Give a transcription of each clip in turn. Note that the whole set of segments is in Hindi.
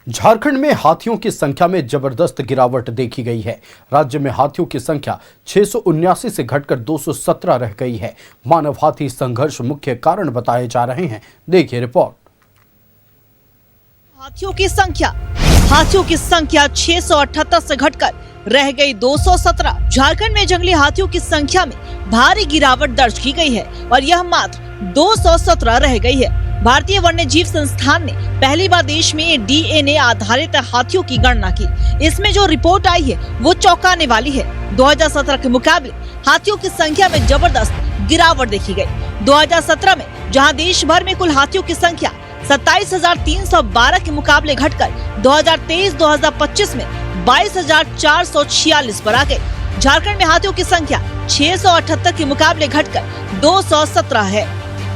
झारखंड में हाथियों की संख्या में जबरदस्त गिरावट देखी गई है। राज्य में हाथियों की संख्या 679 से घटकर 217 रह गई है। मानव हाथी संघर्ष मुख्य कारण बताए जा रहे हैं। देखिए रिपोर्ट। हाथियों की संख्या 678 से घटकर रह गई 217। झारखंड में जंगली हाथियों की संख्या में भारी गिरावट दर्ज की गई है और यह मात्र 217 रह गई है। भारतीय वन्य जीव संस्थान ने पहली बार देश में डीएनए आधारित हाथियों की गणना की। इसमें जो रिपोर्ट आई है वो चौंकाने वाली है। 2017 के मुकाबले हाथियों की संख्या में जबरदस्त गिरावट देखी गई। 2017 में जहां देश भर में कुल हाथियों की संख्या 27,312 के मुकाबले घटकर 2023-2025 में 22,446 पर आ गई। झारखंड में हाथियों की संख्या 678 के मुकाबले घटकर 217 है,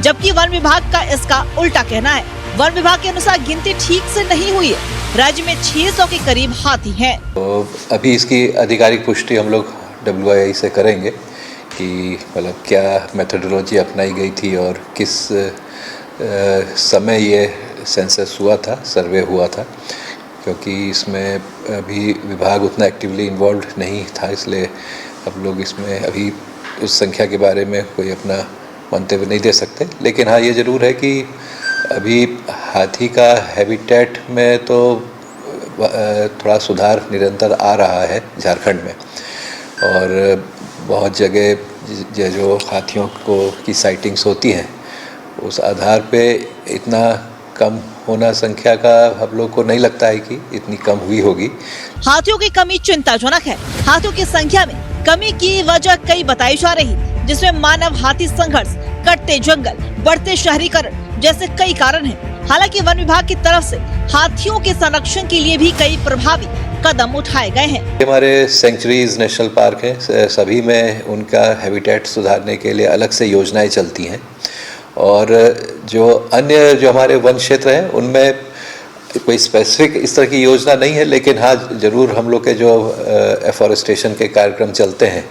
जबकि वन विभाग का इसका उल्टा कहना है। वन विभाग के अनुसार गिनती ठीक से नहीं हुई है। राज्य में 600 के करीब हाथी हैं। तो अभी इसकी आधिकारिक पुष्टि हम लोग WII से करेंगे कि मतलब क्या मेथोडोलॉजी अपनाई गई थी और किस समय ये सेंसस हुआ था, सर्वे हुआ था, क्योंकि इसमें अभी विभाग उतना एक्टिवली इन्वॉल्व नहीं था, इसलिए हम लोग इसमें अभी उस संख्या के बारे में कोई अपना मंतव्य नहीं दे सकते। लेकिन हाँ, ये ज़रूर है कि अभी हाथी का हैबिटेट में तो थोड़ा सुधार निरंतर आ रहा है झारखंड में, और बहुत जगह जो हाथियों की साइटिंग्स होती हैं उस आधार पे इतना कम होना संख्या का हम लोग को नहीं लगता है कि इतनी कम हुई होगी। हाथियों की कमी चिंताजनक है। हाथियों की संख्या में कमी की वजह कई बताई जा रही, जिसमें मानव हाथी संघर्ष, कटते जंगल, बढ़ते शहरीकरण जैसे कई कारण हैं। हालांकि वन विभाग की तरफ से हाथियों के संरक्षण के लिए भी कई प्रभावी कदम उठाए गए हैं। हमारे सेंचुरीज नेशनल पार्क है, सभी में उनका हैबिटेट सुधारने के लिए अलग से योजनाएं चलती हैं, और जो अन्य जो हमारे वन क्षेत्र हैं उनमें कोई स्पेसिफिक इस तरह की योजना नहीं है। लेकिन हाँ, जरूर हम लोग के जो एफॉरेस्टेशन के कार्यक्रम चलते हैं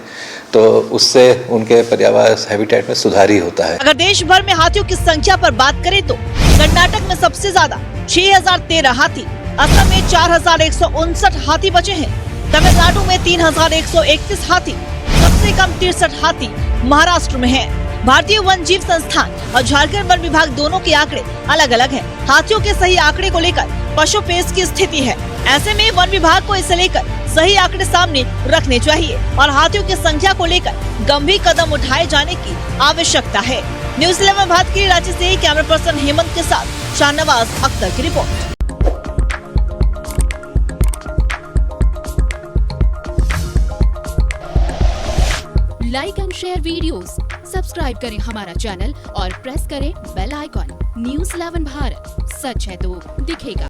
तो उससे उनके पर्यावरण हैबिटेट में सुधार ही होता है। अगर देश भर में हाथियों की संख्या पर बात करें तो कर्नाटक में सबसे ज्यादा 6,013 हाथी, असम में 4,159 हाथी बचे हैं, तमिलनाडु में 3,131 हाथी, सबसे कम 63 हाथी महाराष्ट्र में है। भारतीय वन जीव संस्थान और झारखंड वन विभाग दोनों के आंकड़े अलग अलग हैं। हाथियों के सही आंकड़े को लेकर पशुपेश की स्थिति है। ऐसे में वन विभाग को इसे लेकर सही आंकड़े सामने रखने चाहिए और हाथियों की संख्या को लेकर गंभीर कदम उठाए जाने की आवश्यकता है। न्यूज़ 11 भारत के रांची से कैमरा पर्सन हेमंत के साथ शाहनवाज अख्तर की report. Like and share videos, subscribe करें हमारा चैनल और प्रेस करें बेल आइकॉन। न्यूज़ 11 भारत, सच है तो दिखेगा।